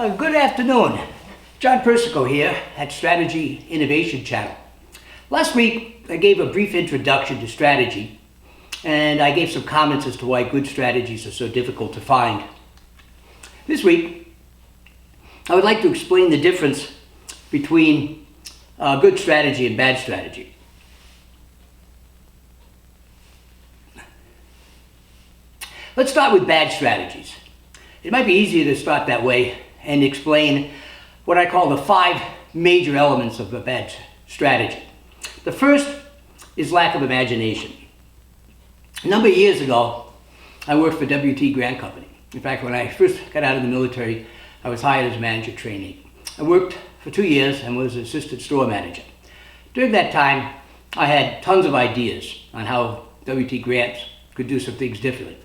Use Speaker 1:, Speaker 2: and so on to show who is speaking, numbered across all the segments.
Speaker 1: Good afternoon. John Persico here at Strategy Innovation Channel. Last week, I gave a brief introduction to strategy, and I gave some comments as to why good strategies are so difficult to find. This week, I would like to explain the difference between good strategy and bad strategy. Let's start with bad strategies. It might be easier to start that way and explain what I call the 5 major elements of a bad strategy. The first is lack of imagination. A number of years ago, I worked for W.T. Grant Company. In fact, when I first got out of the military, I was hired as a manager trainee. I worked for 2 years and was assistant store manager. During that time, I had tons of ideas on how W.T. Grant could do some things differently.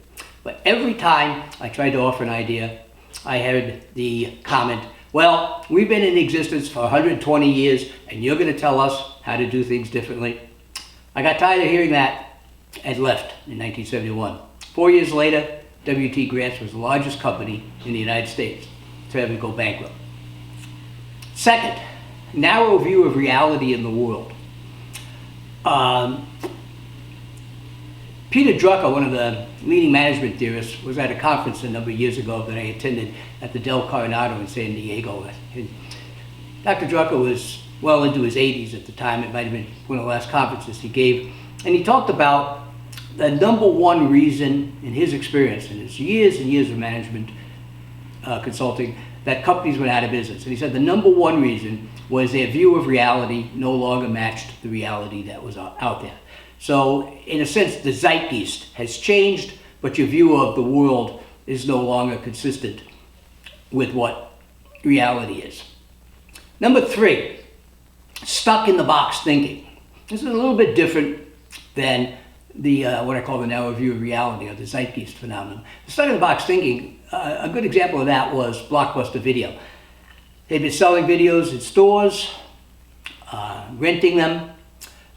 Speaker 1: But every time I tried to offer an idea, I heard the comment, well, we've been in existence for 120 years and you're going to tell us how to do things differently. I got tired of hearing that and left in 1971. 4 years later, W.T. Grant was the largest company in the United States to ever go bankrupt. Second, narrow view of reality in the world. Peter Drucker, one of the leading management theorists, was at a conference a number of years ago that I attended at the Del Coronado in San Diego. And Dr. Drucker was well into his 80s at the time. It might have been one of the last conferences he gave. And he talked about the number one reason in his experience, in his years and years of management consulting, that companies went out of business. And he said the number one reason was their view of reality no longer matched the reality that was out there. So, in a sense, the zeitgeist has changed, but your view of the world is no longer consistent with what reality is. Number 3, stuck in the box thinking. This is a little bit different than the what I call the narrow view of reality, or the zeitgeist phenomenon. Stuck in the box thinking, a good example of that was Blockbuster Video. They've been selling videos in stores, renting them,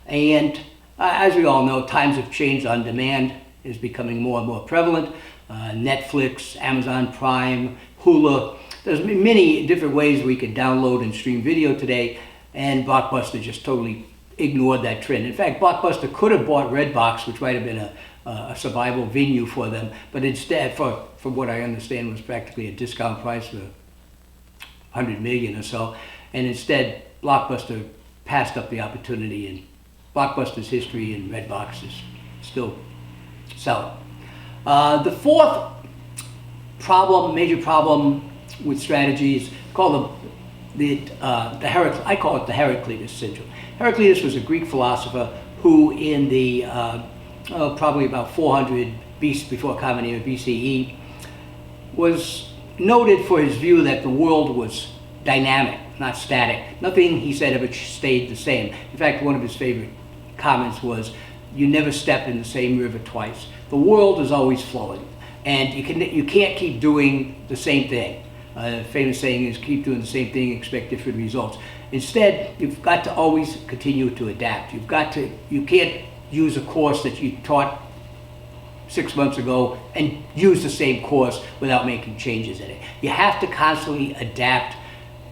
Speaker 1: and as we all know, times have changed. On demand is becoming more and more prevalent. Netflix, Amazon Prime, Hulu. There's many different ways we can download and stream video today, and Blockbuster just totally ignored that trend. In fact, Blockbuster could have bought Redbox, which might have been a survival venue for them, but instead, from what I understand, was practically a discount price for $100 million or so, and instead, Blockbuster passed up the opportunity, and Blockbuster's history and Redbox is still selling. The fourth major problem with strategy is called I call it the Heraclitus syndrome. Heraclitus was a Greek philosopher who, in the probably about 400 before Common Era BCE, was noted for his view that the world was dynamic, not static. Nothing, he said, ever stayed the same. In fact, one of his favorite comments was, you never step in the same river twice. The world is always flowing, and you can't keep doing the same thing. The famous saying is, keep doing the same thing, expect different results. Instead, you've got to always continue to adapt. You can't use a course that you taught 6 months ago and use the same course without making changes in it. You have to constantly adapt.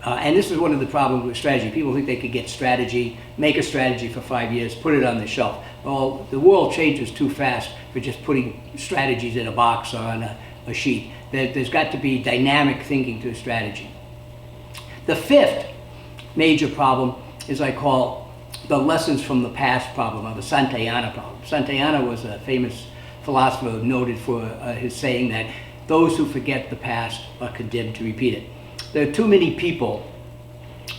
Speaker 1: And this is one of the problems with strategy. People think they could get strategy, make a strategy for 5 years, put it on the shelf. Well, the world changes too fast for just putting strategies in a box or on a sheet. There's got to be dynamic thinking to a strategy. The fifth major problem is I call the lessons from the past problem, or the Santayana problem. Santayana was a famous philosopher noted for his saying that those who forget the past are condemned to repeat it. There are too many people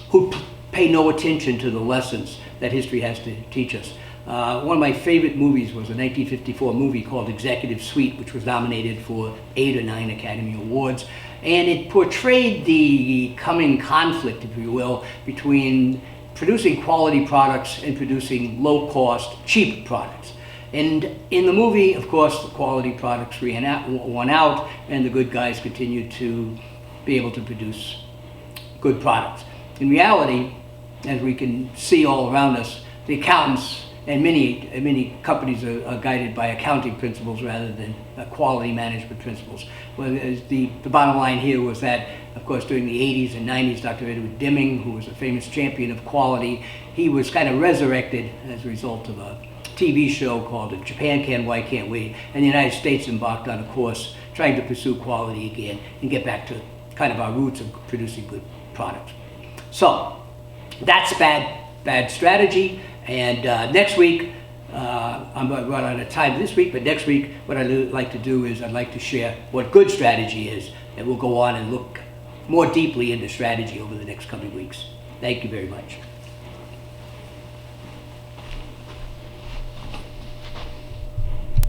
Speaker 1: who pay no attention to the lessons that history has to teach us. One of my favorite movies was a 1954 movie called Executive Suite, which was nominated for 8 or 9 Academy Awards. And it portrayed the coming conflict, if you will, between producing quality products and producing low-cost, cheap products. And in the movie, of course, the quality products won out, and the good guys continued to be able to produce good products. In reality, as we can see all around us, the accountants and many companies are guided by accounting principles rather than quality management principles. Well, the bottom line here was that, of course, during the 80s and 90s, Dr. Edward Deming, who was a famous champion of quality, he was kind of resurrected as a result of a TV show called If Japan Can, Why Can't We? And the United States embarked on a course trying to pursue quality again and get back to kind of our roots of producing good products. So that's bad strategy. And next week, I'm going to run out of time this week, but next week what I'd like to do is I'd like to share what good strategy is, and we'll go on and look more deeply into strategy over the next coming weeks. Thank you very much.